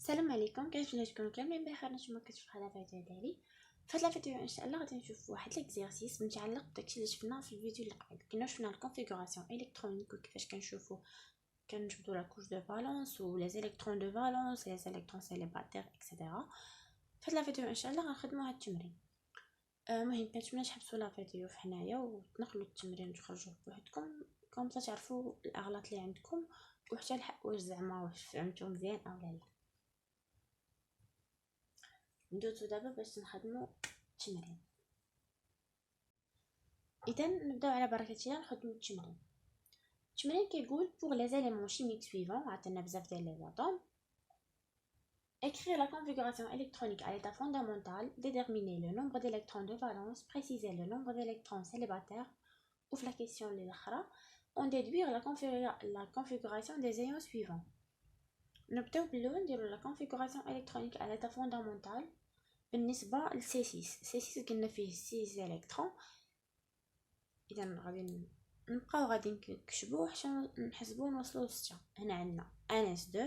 السلام عليكم، كنتمنى تكونوا كاملين بخير. نتمنى كتشوفوا هذا الفيديو ديالي. في هذا الفيديو ان شاء الله غادي نشوفوا واحد ليكزيرسيس متعلق بداكشي اللي شفنا في الفيديو اللي قبل. كنا شفنا الكونفيغوراسيون الكترونيك وكيفاش كنشوفوا كنجبدوا لا كوش دو فالونس و لي زيليكترون دو فالونس لي زيليكترون سيليباتير اكسيتيرا. في هذا الفيديو ان شاء الله غنخدموا هذا التمرين. المهم كنتمنى تحبسوا لا فيديو في حنايا وتنقلوا التمرين وتخرجوه بوحدكم كون تعرفوا الاغلاط اللي عندكم وحتى الحق واش زعما واش فهمتوا مزيان او لا. ندوزو دابا باش نخدمو التمرين. اذا نبداو على بركه الله نخدمو التمرين كيقول pour les éléments chimiques suivants. عطينا بزاف ديال لي اتوم. écrire la configuration électronique à l'état fondamental, déterminer le nombre d'électrons de valence, préciser le nombre d'électrons célibataires ou la question الاخرى on déduire la configuration des ions suivants. نبداو بالاول نديرو la configuration électronique à l'état fondamental. بالنسبه ل C6 قلنا فيه 6 الكترون. اذا غادي نبقاو غادي نكتبوه حتى نحسبوه نوصلوا ل 6. هنا عندنا NS2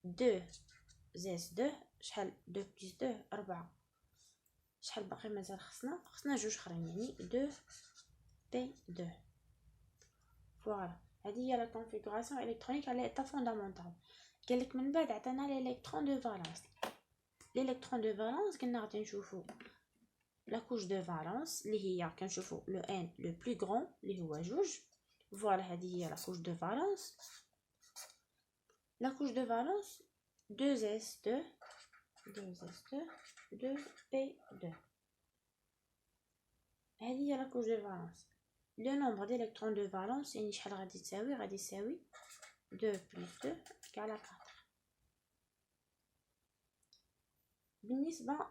2 ZS2 شحال 2 بلس 2 4. شحال باقي مازال خصنا جوج اخرين يعني 2 P2. فوالا هذه هي لا كونفيغوراسيون الكترونيك على ايتا فوندامونتال. قالك من بعد عطانا الالكترون دو فالونس. الالكترون دو فالونس قلنا غادي نشوفوا لا كوش دو فالونس اللي هي كنشوفوا لو ان لو بلو غران اللي هو جوج. فوالا هذه هي لا كوش دو فالونس. لا كوش دو فالونس 2s2 2p2. هذه هي لا كوش دو فالونس. لو نومبر ديليكترون دو فالونس يعني شحال غادي تساوي 2 بلس 2 على 4. بالنسبه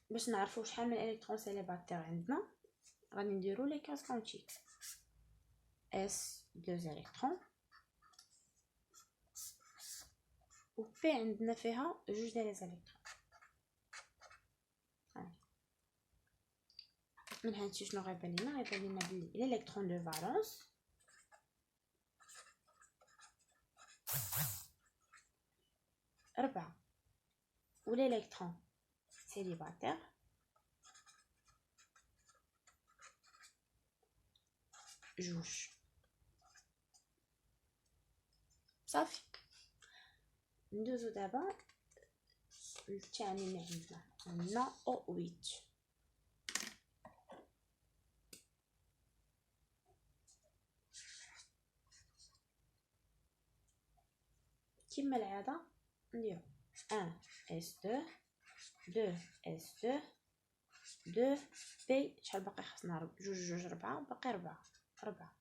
باش نعرفوا شحال من الكترون سيليباتير عندنا غادي نديرو لي كاس كونتيك اس 2 الكترون و بي عندنا فيها جوج ديال لي الكترون. من هادشي شنو غيبان لنا بلي الالكترون دو فالونس ربعة و الالكترون سيليباتير جوج. صافي ندوزو دابا للثاني اللي عندنا O8. كما العاده نديرو 1s2 2s2 2p. شحال باقي خصنا جوج 4 باقي 4.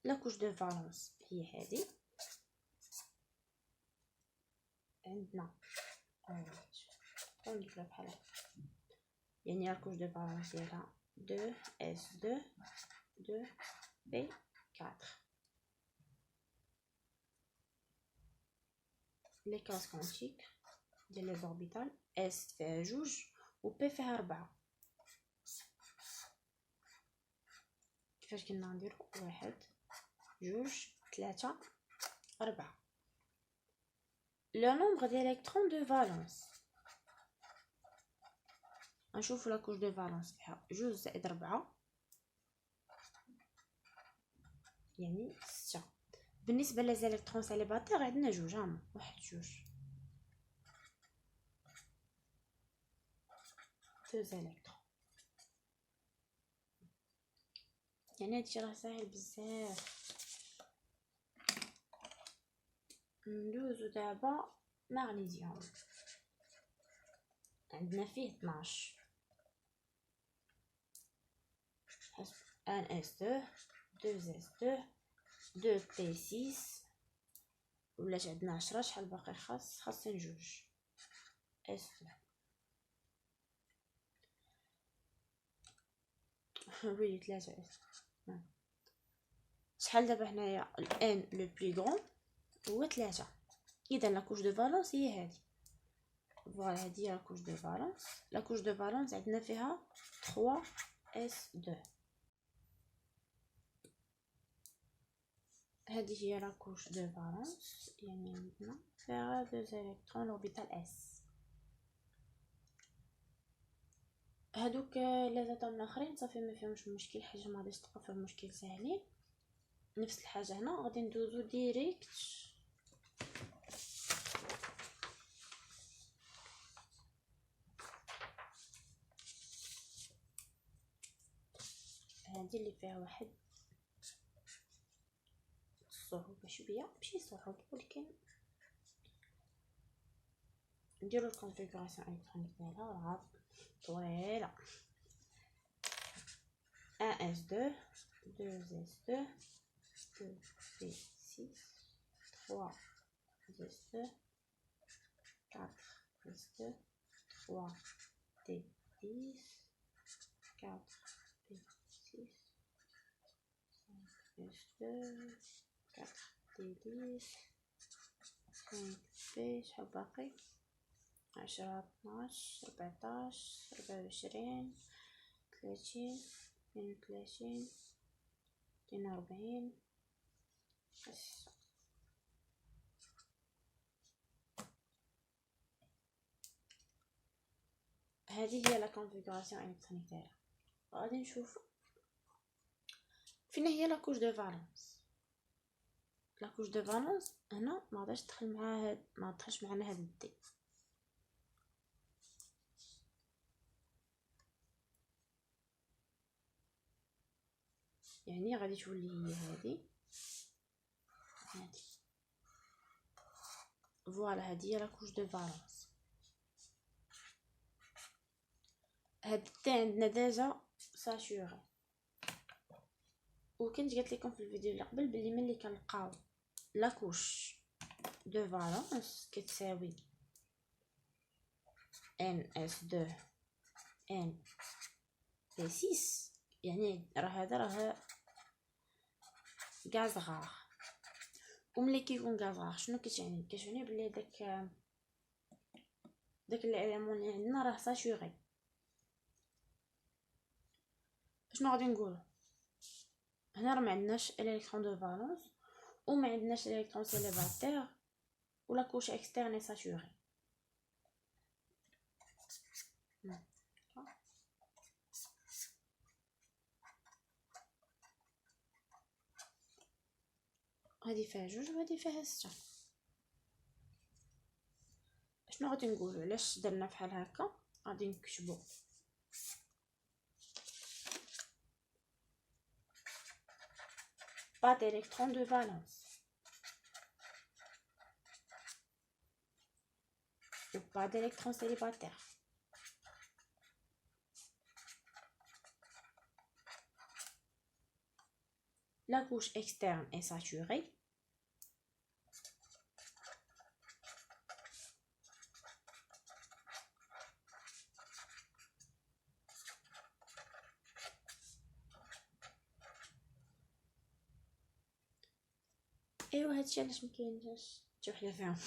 لا كوش دو فالونس هي هذه عندنا نديرها بحال هكا يعني لا كوش دو فالونس ديالها 2s2 2p4. لي كاس كونتيك ديال لي زوربيتال اس فيها جوج و بي فيها 4. كيفاش كنا نديرو 1 2 3 4. لو نومبر ديليكترون دو فالونس نشوفوا لا كوش دو فالونس فيها 2 زائد 4 يعني 6. بالنسبه لي زيليكترون سيليباتير عندنا جوج 1 2 زيليكترون. يعني هادشي راه ساهل بزاف. ندوزو دابا مغنيسيوم. عندنا فيه 12 1s2 2s2 2p6 ولات عندنا 10. شحال باقي خاصين جوج s2 وي 3 s. شحال دابا هنايا الان لو بلو غران هو 3. اذا لا كوش دو فالونس هي هذه. فوالا هذه هي لا كوش دو فالونس. لا كوش دو فالونس عندنا فيها 3s2. هذه هي لا كوش دو فالونس يعني هنا فيها 2 الكترون l'orbital S. هادوك لي زاتوم الاخرين صافي ما فيهمش مشكل، حاجه ما غاديش تلقى فيهم مشكل، ساهلين. نفس الحاجه هنا غادي ندوزو ديريكت هادي اللي فيها واحد الصعوبه شويه، ماشي صعوبه ولكن نديرو الكونفيغوراسيون الكترونيك ديالها راه طويله. 1s2 2s2 2p6 3s2 4s2 3d10 4p6 5s2 4d10 5p شحال باقي 10 12 14 24 30 32 42 بس. هذه هي لا كونفيغوراسيون الكترونيك ديالها. غادي نشوف فين هي لا كوش دو فالونس. لا كوش دو فالونس هنا ما غاديش تدخل معها هاد، ما تدخلش معنا هاد الدي، يعني غادي تولي هي هادي فوالا. هادي هي لا كوش دو فالونس. هاد الدي عندنا ديجا ساتوري، وكنت قلت لكم في الفيديو اللي قبل بلي ملي كنلقاو لا كوش دو فالونس كتساوي NS2 NP6، يعني راه هذا راه غاز غار. وملي كيكون غاز غار شنو كتعني؟ كتعني بلي داك الاليمون اللي عندنا راه ساتوري. شنو غادي نقولوا هنا؟ راه ما عندناش الكترون دو فالونس وما عندناش الكترون سيليباتير ولا كوش اكسترن ساتوري. هادي فيها جوج وهادي فيها 6. شنو غادي نقولوا؟ علاش درنا بحال هكا؟ غادي نكتبوا pas d'électron de valence ou pas d'électron célibataire. La couche externe est saturée. ايوا هادشي علاش مكاينش حتى وحده فيهم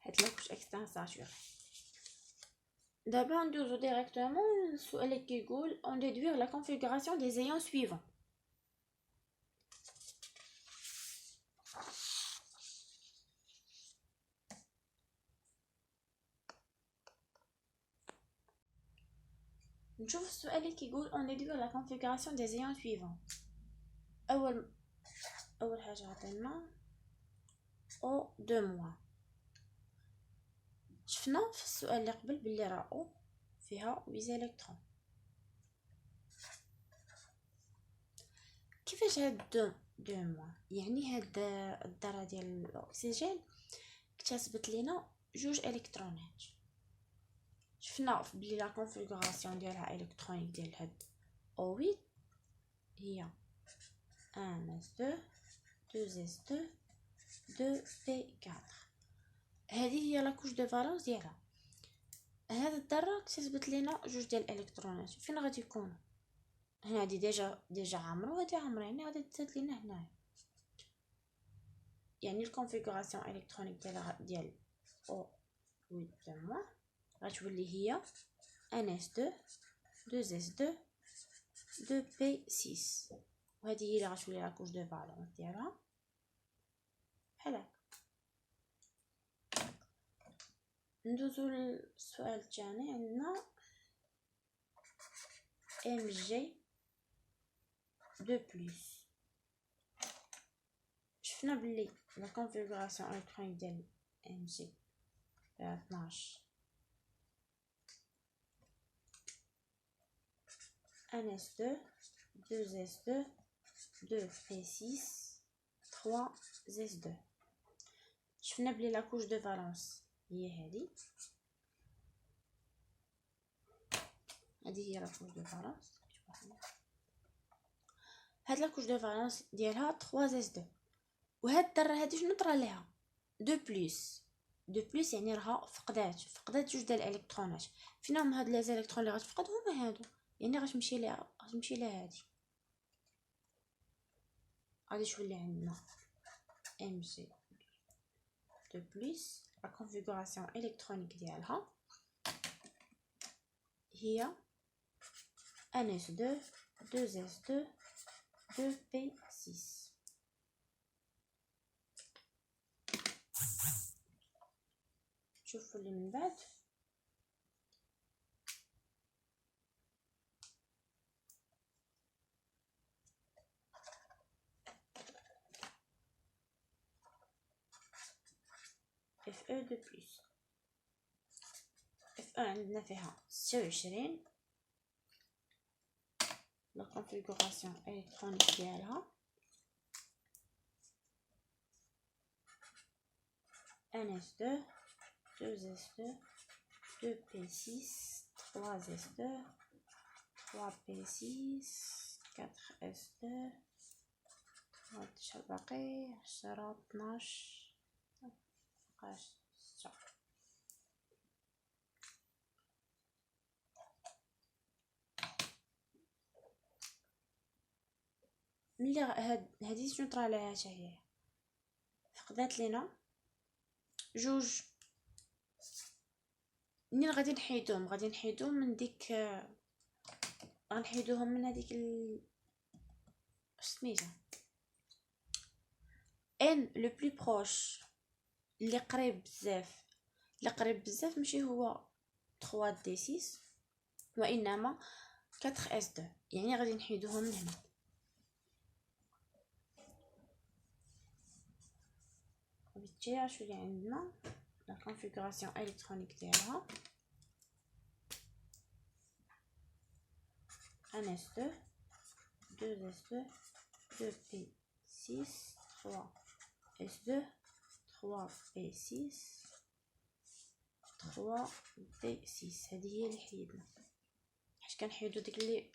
حيت لا كوش اكسترن ساتوري. دابا ندوزو ديريكتومون السؤال اللي كيقول on déduire la configuration des ions suivants. نشوف السؤال اللي كيقول on déduire la configuration des ions suivants. اول حاجه عطينا او دو موا. شفنا في السؤال اللي قبل بلي راه او فيها 8 الكترون. كيفاش هاد دو موا؟ يعني هاد الذره ديال الاكسجين اكتسبت لينا 2 الكترونات. شفنا بلي لا كونفيغوراسيون ديالها الكترونيك ديال هاد او 8 هي 1s2 2s2 2p4. هذه هي لا كوش دو فالونس ديالها. هاد الذره اكتسبت لينا 2 ديال الالكترونات. فين غادي يكونوا؟ هنا هادي ديجا عامره وهادي عامره، يعني غادي تزاد لينا هنايا. يعني الكونفيغوراسيون الكترونيك ديال او 8 غتولي هي NS2 2S2 2P6، وهذه هي اللي غتولي لا كوش دو فالونس ديالها بحال هكا. ندوزو للسؤال الثاني. عندنا ام جي دو بلس. شفنا بلي لا كونفيغوراسيون الكترونيك ديال ام جي 12 1s2 2s2 2p6 3s2. شفنا بلي لا كوش دو فالونس هي هذه هي لا كوش دو فالونس. هاد لا كوش دو فالونس ديالها 3s2، وهاد الدره هادي شنو طرا ليها 2 بلس. 2 بلس يعني راها فقدات جوج ديال الالكترونات. فين هما هاد لي الكترون اللي غتفقد؟ هما هادو، يعني غتمشي لها هادي. غادي تولي عندنا ام جي 2 بلس. لا كونفيغوراسيون الكترونيك ديالها هي 1s2 2s2 2p6. شوفوا اللي من بعد. Fe 2 بلس. Fe عندنا فيها 26. لا كونفيغوراسيون الكترونيك ديالها 1s2 2s2 2p6 3s2 3p6 4s2 هادشي باقي 10 12 بقاش 6. ملي هادي شنو طرا لها حتى هي؟ فقدات لينا جوج. منين غادي نحيدوهم من ديك، غنحيدوهم من هذيك سميتها ان لو بلو بروش، اللي قريب بزاف ماشي هو 3 دي 6 وانما 4 اس 2، يعني غادي نحيدوهم من هنا. وبالتالي شنو اللي عندنا؟ لا كونفيغوراسيون الكترونيك ديالها 1s2 2s2 2p6 3s2 3p6 3d6. هذه هي اللي حيدنا، حيت كنحيدو ديك اللي